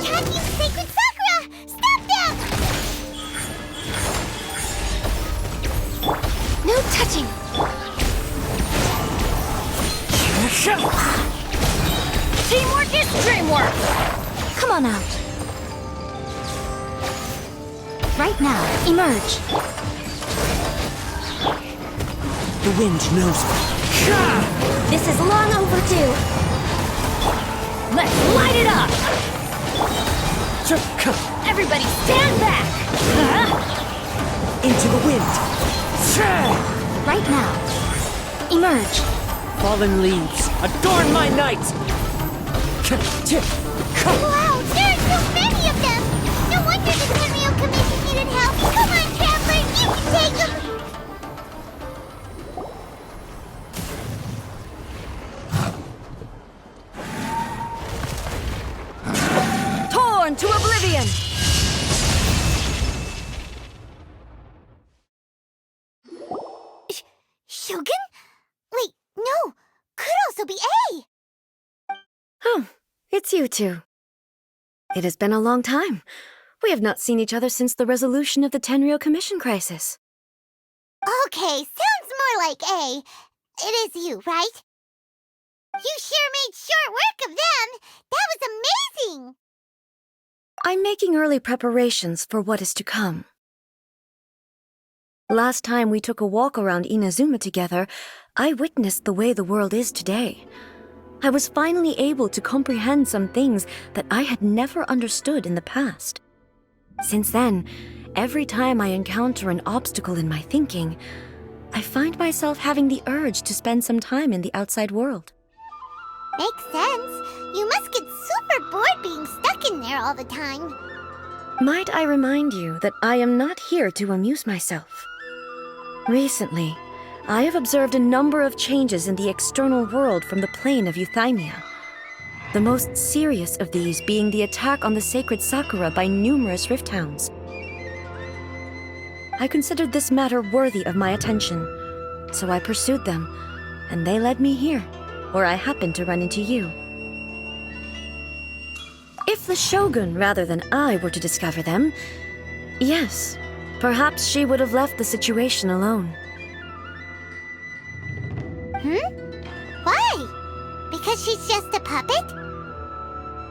attacking Sacred Sakura! Stop them! No touching! Teamwork is dreamwork! Come on out. Right now, emerge. The wind knows me. This is long overdue. Let's light it up! Everybody stand back! Into the wind. Right now, emerge. Fallen leaves, adorn my night! Wow, there are so many of them! No wonder the Tenryou Commission needed help. Come on, Traveler, you can take them! Torn to oblivion! Shogun? Wait, no! Could also be A! Oh, it's you two. It has been a long time. We have not seen each other since the resolution of the Tenryou Commission crisis. Okay, sounds more like A. It is you, right? You sure made short work of them! That was amazing! I'm making early preparations for what is to come. Last time we took a walk around Inazuma together, I witnessed the way the world is today. I was finally able to comprehend some things that I had never understood in the past. Since then, every time I encounter an obstacle in my thinking, I find myself having the urge to spend some time in the outside world. Makes sense. You must get super bored being stuck in there all the time. Might I remind you that I am not here to amuse myself. Recently, I have observed a number of changes in the external world from the plane of Euthymia. The most serious of these being the attack on the sacred Sakura by numerous rift hounds. I considered this matter worthy of my attention, so I pursued them, and they led me here, where I happened to run into you. If the Shogun rather than I were to discover them, yes, perhaps she would have left the situation alone. Why? Because she's just a puppet?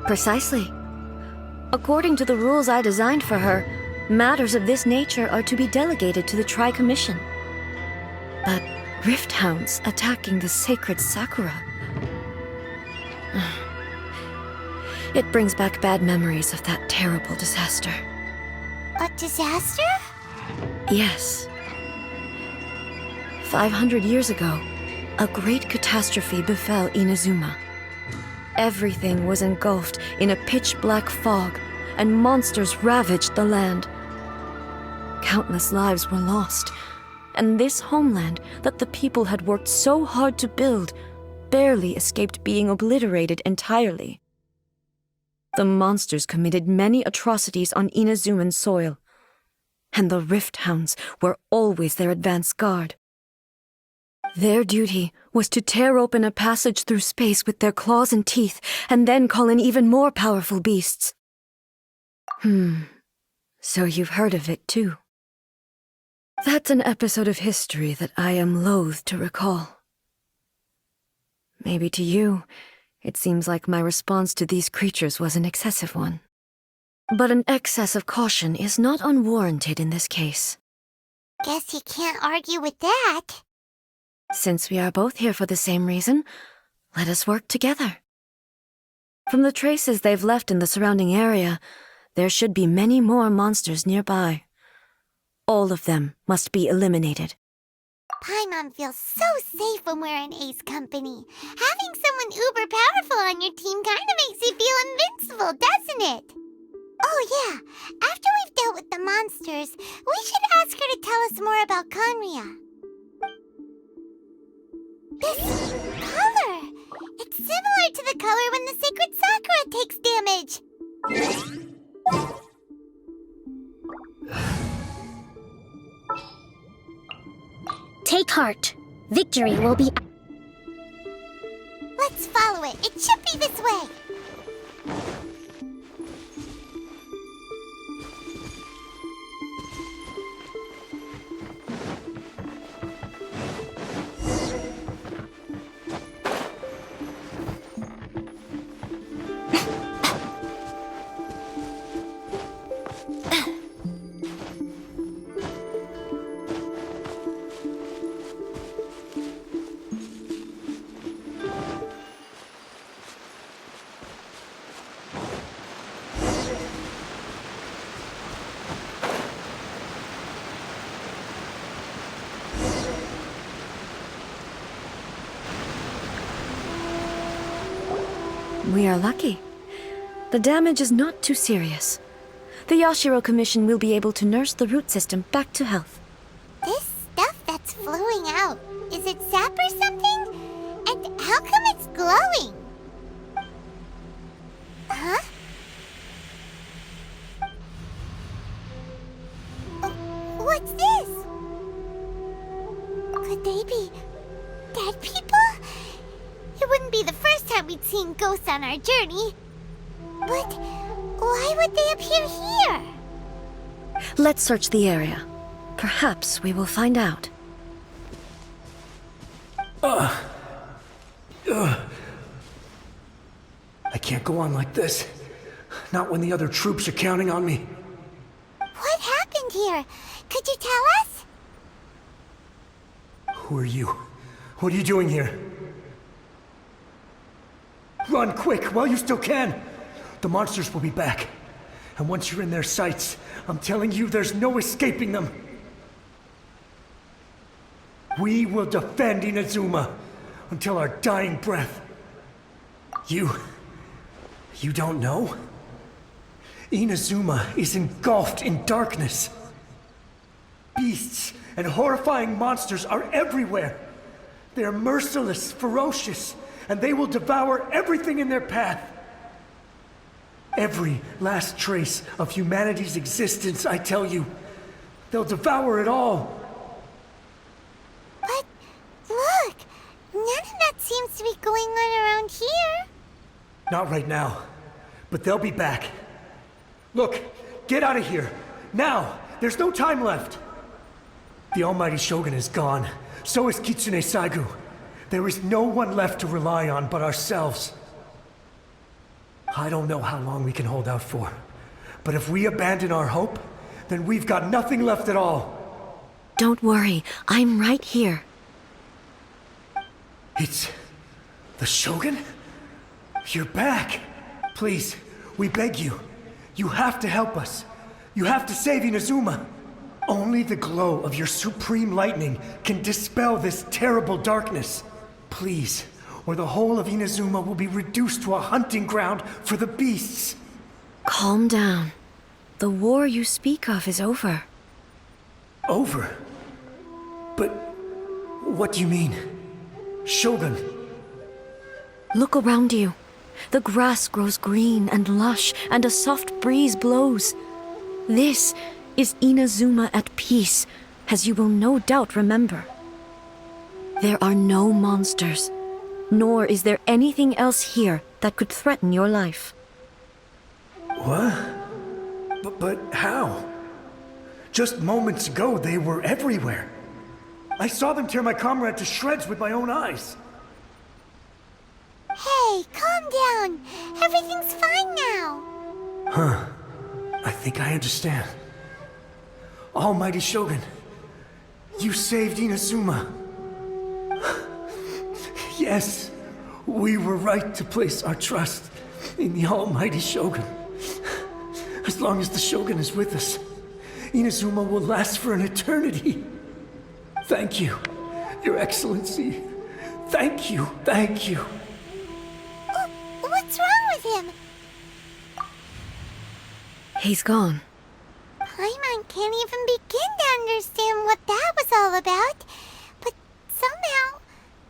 Precisely. According to the rules I designed for her, matters of this nature are to be delegated to the Tri-Commission. But rift hounds attacking the sacred Sakura... It brings back bad memories of that terrible disaster. A disaster? Yes. 500 years ago, a great catastrophe befell Inazuma. Everything was engulfed in a pitch-black fog, and monsters ravaged the land. Countless lives were lost, and this homeland that the people had worked so hard to build barely escaped being obliterated entirely. The monsters committed many atrocities on Inazuman soil, and the rift hounds were always their advance guard. Their duty was to tear open a passage through space with their claws and teeth, and then call in even more powerful beasts. So you've heard of it too. That's an episode of history that I am loath to recall. Maybe to you, it seems like my response to these creatures was an excessive one. But an excess of caution is not unwarranted in this case. Guess you can't argue with that. Since we are both here for the same reason, let us work together. From the traces they've left in the surrounding area, there should be many more monsters nearby. All of them must be eliminated. Paimon feels so safe when we're in Ace company. Having someone uber powerful on your team kinda makes you feel invincible, doesn't it? Oh yeah, after we've dealt with the monsters, we should ask her to tell us more about Conria. This color! It's similar to the color when the sacred Sakura takes damage! Take heart. Victory will be... Let's follow it. It should be this way. We are lucky. The damage is not too serious. The Yashiro Commission will be able to nurse the root system back to health. This stuff that's flowing out, is it sap or something? And how come it's glowing? Huh? What's this? Could they be dead people? It wouldn't be the first time we'd seen ghosts on our journey. But why would they appear here? Let's search the area. Perhaps we will find out. I can't go on like this. Not when the other troops are counting on me. What happened here? Could you tell us? Who are you? What are you doing here? Run quick while you still can! The monsters will be back. And once you're in their sights, I'm telling you there's no escaping them. We will defend Inazuma until our dying breath. You don't know? Inazuma is engulfed in darkness. Beasts and horrifying monsters are everywhere. They are merciless, ferocious, and they will devour everything in their path. Every last trace of humanity's existence, I tell you. They'll devour it all. But look, none of that seems to be going on around here. Not right now, but they'll be back. Look, get out of here. Now! There's no time left! The Almighty Shogun is gone. So is Kitsune Saigu. There is no one left to rely on but ourselves. I don't know how long we can hold out for. But if we abandon our hope, then we've got nothing left at all. Don't worry, I'm right here. It's... the Shogun? You're back! Please, we beg you. You have to help us. You have to save Inazuma. Only the glow of your supreme lightning can dispel this terrible darkness. Please, or the whole of Inazuma will be reduced to a hunting ground for the beasts. Calm down. The war you speak of is over. Over? But what do you mean? Shogun? Look around you. The grass grows green and lush, and a soft breeze blows. This is Inazuma at peace, as you will no doubt remember. There are no monsters, nor is there anything else here that could threaten your life. What? But how? Just moments ago, they were everywhere. I saw them tear my comrade to shreds with my own eyes. Hey, calm down. Everything's fine now. Huh. I think I understand. Almighty Shogun, you saved Inazuma. Yes, we were right to place our trust in the Almighty Shogun. As long as the Shogun is with us, Inazuma will last for an eternity. Thank you, Your Excellency. Thank you, thank you. What's wrong with him? He's gone. Paimon can't even begin to understand what that was all about. But somehow,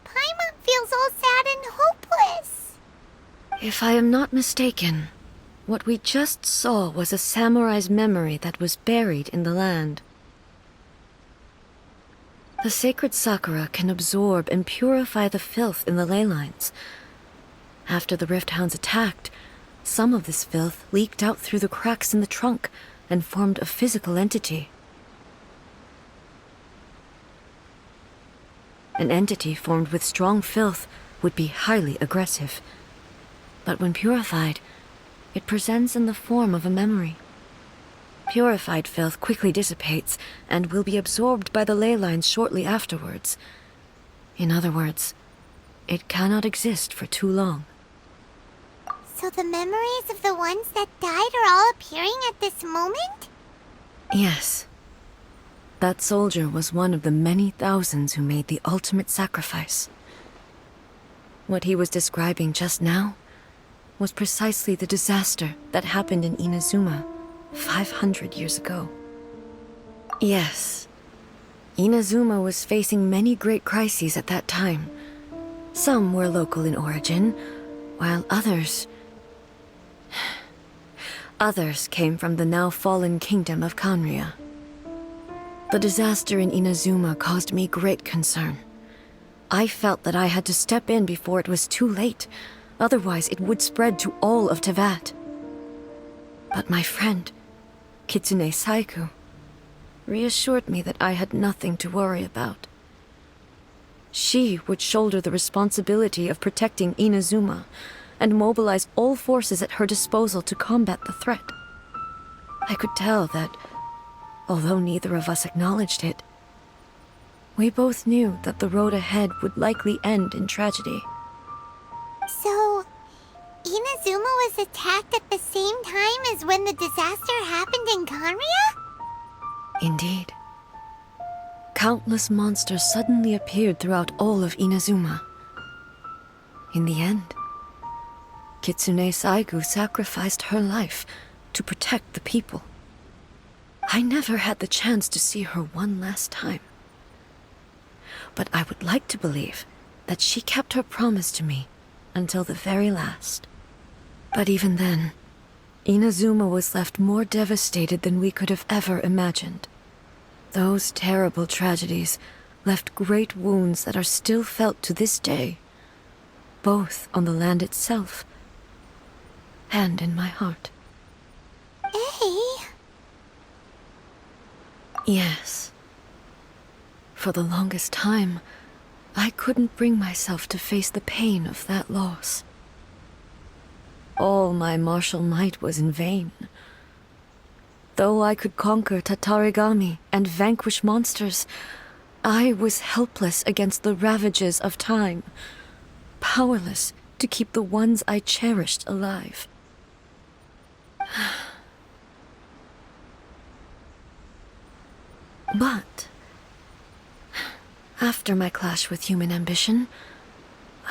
Paimon feels all sad and hopeless. If I am not mistaken, what we just saw was a samurai's memory that was buried in the land. The sacred sakura can absorb and purify the filth in the ley lines. After the Rift Hounds attacked, some of this filth leaked out through the cracks in the trunk and formed a physical entity. An entity formed with strong filth would be highly aggressive. But when purified, it presents in the form of a memory. Purified filth quickly dissipates and will be absorbed by the ley lines shortly afterwards. In other words, it cannot exist for too long. So the memories of the ones that died are all appearing at this moment? Yes. That soldier was one of the many thousands who made the ultimate sacrifice. What he was describing just now was precisely the disaster that happened in Inazuma 500 years ago. Yes, Inazuma was facing many great crises at that time. Some were local in origin, while others came from the now fallen kingdom of Kanria. The disaster in Inazuma caused me great concern. I felt that I had to step in before it was too late, otherwise it would spread to all of Tevat. But my friend, Kitsune Saiku, reassured me that I had nothing to worry about. She would shoulder the responsibility of protecting Inazuma and mobilize all forces at her disposal to combat the threat. I could tell that, although neither of us acknowledged it, we both knew that the road ahead would likely end in tragedy. So, Inazuma was attacked at the same time as when the disaster happened in Kanria? Indeed. Countless monsters suddenly appeared throughout all of Inazuma. In the end, Kitsune Saigu sacrificed her life to protect the people. I never had the chance to see her one last time. But I would like to believe that she kept her promise to me until the very last. But even then, Inazuma was left more devastated than we could have ever imagined. Those terrible tragedies left great wounds that are still felt to this day, both on the land itself and in my heart. Eh? Yes. For the longest time, I couldn't bring myself to face the pain of that loss. All my martial might was in vain. Though I could conquer Tatarigami and vanquish monsters, I was helpless against the ravages of time, powerless to keep the ones I cherished alive. But after my clash with human ambition,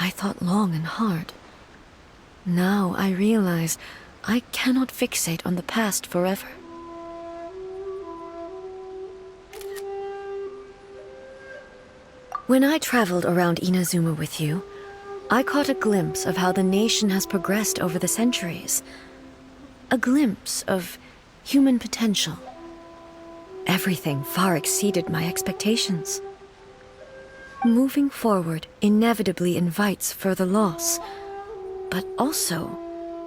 I thought long and hard. Now I realize I cannot fixate on the past forever. When I traveled around Inazuma with you, I caught a glimpse of how the nation has progressed over the centuries. A glimpse of human potential. Everything far exceeded my expectations. Moving forward inevitably invites further loss, but also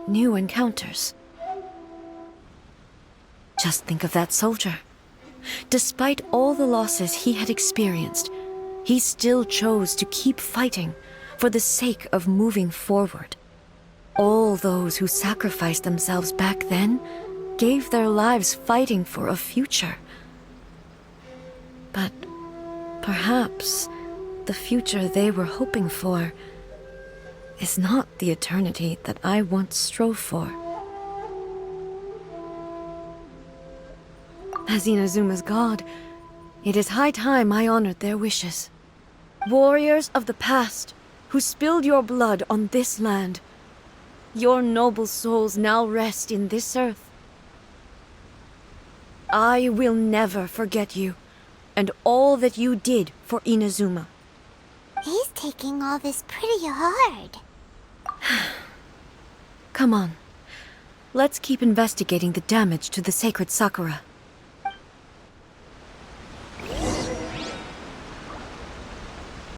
new encounters. Just think of that soldier. Despite all the losses he had experienced, he still chose to keep fighting for the sake of moving forward. All those who sacrificed themselves back then gave their lives fighting for a future. But perhaps the future they were hoping for is not the eternity that I once strove for. As Inazuma's god, it is high time I honored their wishes. Warriors of the past, who spilled your blood on this land, your noble souls now rest in this earth. I will never forget you, and all that you did for Inazuma. He's taking all this pretty hard. Come on. Let's keep investigating the damage to the sacred Sakura.